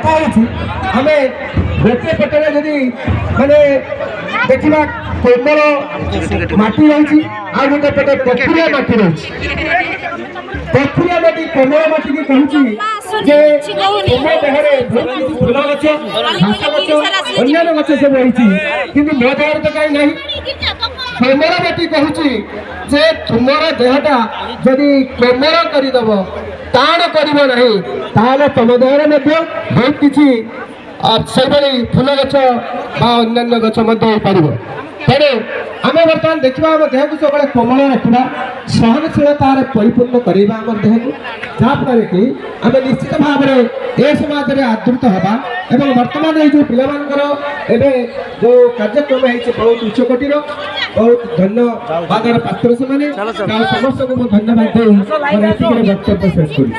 रखाई आम गोटे पटे जदि माने देखा कोमल माटी रही आ गोटे पटे पथुरिया माटी रही पथुरिया माटी कोमल माटी की कहूँ जे तुम देहरे बहुत किसी फूल गछ घास गछ अन्य गछ सब रही कि मो देहर तो कहीं नहीं कोमल माटी कहूँ जे तुम देहटा जदि कोमल करदेव टाण कर तुम देहरे बहुत किसी से फूल गछ अन्य गछ पार तेणु आम बर्तमान देखा आम देह को सब कोमल रखा सहनशीलतार परिपूर्ण करवा आम देह को जहाँफल कि आम निश्चित भाव में ए समाज में आदृत हवा एवं बर्तमान ये जो पिलामानकर जो कार्यक्रम है बहुत उच्चकोटीर बहुत धन्यवाद पात्र से समस्त को धन्यवाद दे वक्तव्य शेष करी।